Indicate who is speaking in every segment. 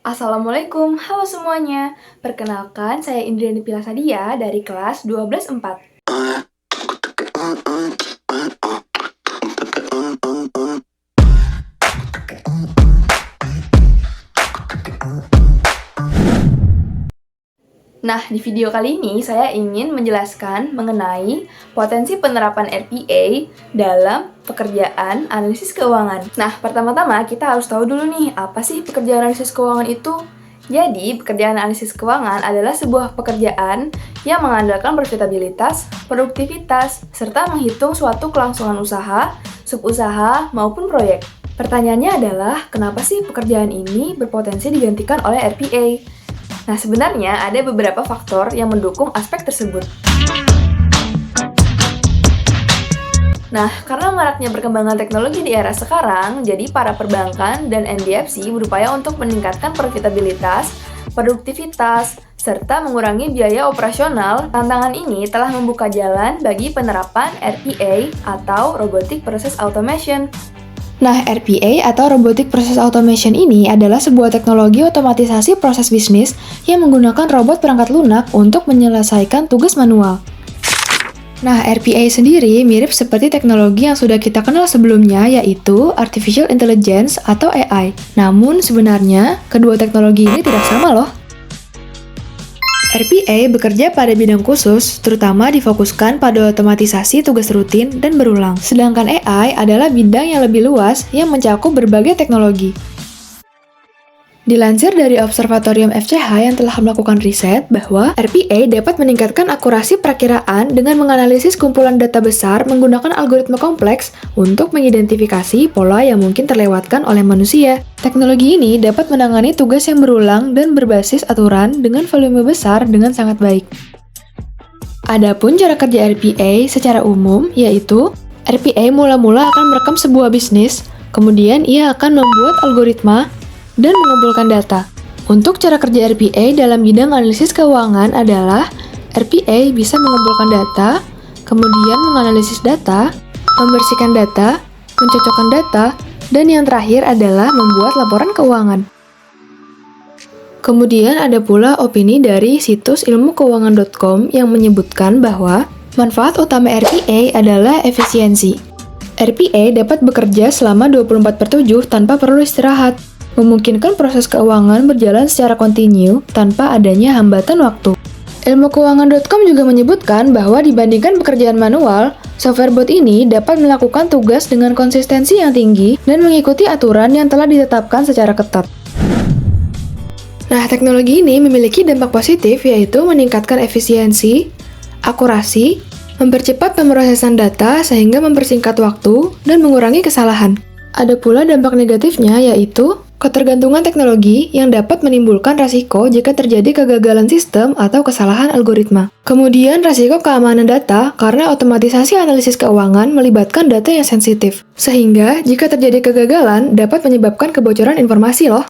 Speaker 1: Assalamualaikum, halo semuanya. Perkenalkan, saya Indriani Pilasadia dari kelas 12-4. Nah, di video kali ini saya ingin menjelaskan mengenai potensi penerapan RPA dalam pekerjaan analisis keuangan. Nah, pertama-tama kita harus tahu dulu nih, apa sih pekerjaan analisis keuangan itu? Jadi, pekerjaan analisis keuangan adalah sebuah pekerjaan yang mengandalkan profitabilitas, produktivitas, serta menghitung suatu kelangsungan usaha, subusaha, maupun proyek. Pertanyaannya adalah, kenapa sih pekerjaan ini berpotensi digantikan oleh RPA? Nah, sebenarnya ada beberapa faktor yang mendukung aspek tersebut. Nah, karena maraknya perkembangan teknologi di era sekarang, jadi para perbankan dan NBFC berupaya untuk meningkatkan profitabilitas, produktivitas, serta mengurangi biaya operasional. Tantangan ini telah membuka jalan bagi penerapan RPA atau Robotic Process Automation. Nah, RPA atau Robotic Process Automation ini adalah sebuah teknologi otomatisasi proses bisnis yang menggunakan robot perangkat lunak untuk menyelesaikan tugas manual. Nah, RPA sendiri mirip seperti teknologi yang sudah kita kenal sebelumnya, yaitu Artificial Intelligence atau AI. Namun, sebenarnya, kedua teknologi ini tidak sama loh. RPA bekerja pada bidang khusus, terutama difokuskan pada otomatisasi tugas rutin dan berulang. Sedangkan AI adalah bidang yang lebih luas yang mencakup berbagai teknologi. Dilansir dari Observatorium FCH yang telah melakukan riset bahwa RPA dapat meningkatkan akurasi perakiraan dengan menganalisis kumpulan data besar menggunakan algoritma kompleks untuk mengidentifikasi pola yang mungkin terlewatkan oleh manusia. Teknologi ini dapat menangani tugas yang berulang dan berbasis aturan dengan volume besar dengan sangat baik. Adapun cara kerja RPA secara umum, yaitu RPA mula-mula akan merekam sebuah bisnis, kemudian ia akan membuat algoritma dan mengumpulkan data. Untuk cara kerja RPA dalam bidang analisis keuangan adalah RPA bisa mengumpulkan data, kemudian menganalisis data, membersihkan data, mencocokkan data, dan yang terakhir adalah membuat laporan keuangan. Kemudian ada pula opini dari situs ilmukeuangan.com yang menyebutkan bahwa manfaat utama RPA adalah efisiensi. RPA dapat bekerja selama 24/7 tanpa perlu istirahat, memungkinkan proses keuangan berjalan secara kontinu tanpa adanya hambatan waktu. Ilmukeuangan.com juga menyebutkan bahwa dibandingkan pekerjaan manual, software bot ini dapat melakukan tugas dengan konsistensi yang tinggi dan mengikuti aturan yang telah ditetapkan secara ketat. Nah, teknologi ini memiliki dampak positif, yaitu meningkatkan efisiensi, akurasi, mempercepat pemrosesan data sehingga mempersingkat waktu, dan mengurangi kesalahan. Ada pula dampak negatifnya, yaitu ketergantungan teknologi yang dapat menimbulkan risiko jika terjadi kegagalan sistem atau kesalahan algoritma. Kemudian risiko keamanan data karena otomatisasi analisis keuangan melibatkan data yang sensitif. Sehingga jika terjadi kegagalan dapat menyebabkan kebocoran informasi loh.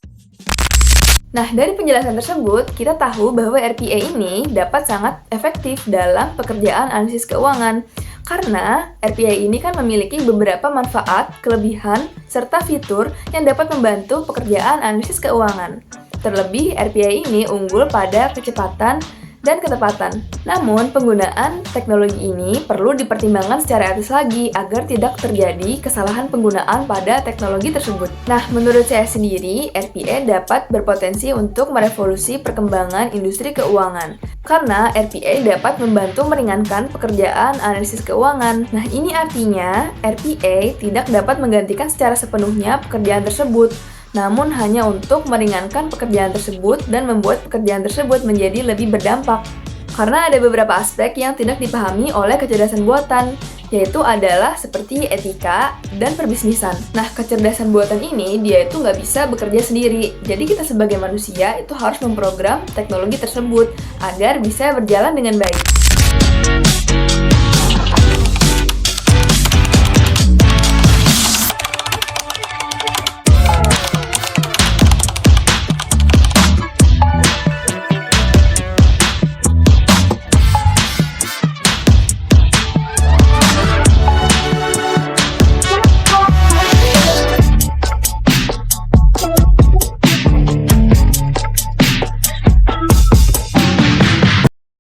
Speaker 1: Nah, dari penjelasan tersebut, kita tahu bahwa RPA ini dapat sangat efektif dalam pekerjaan analisis keuangan. Karena RPA ini kan memiliki beberapa manfaat, kelebihan, serta fitur yang dapat membantu pekerjaan analisis keuangan. Terlebih, RPA ini unggul pada kecepatan dan ketepatan. Namun, penggunaan teknologi ini perlu dipertimbangkan secara etis lagi agar tidak terjadi kesalahan penggunaan pada teknologi tersebut. Nah, menurut saya sendiri, RPA dapat berpotensi untuk merevolusi perkembangan industri keuangan. Karena RPA dapat membantu meringankan pekerjaan analisis keuangan. Nah, ini artinya RPA tidak dapat menggantikan secara sepenuhnya pekerjaan tersebut, namun hanya untuk meringankan pekerjaan tersebut dan membuat pekerjaan tersebut menjadi lebih berdampak. Karena ada beberapa aspek yang tidak dipahami oleh kecerdasan buatan, yaitu adalah seperti etika dan perbisnisan. Nah, kecerdasan buatan ini dia itu nggak bisa bekerja sendiri. Jadi kita sebagai manusia itu harus memprogram teknologi tersebut agar bisa berjalan dengan baik.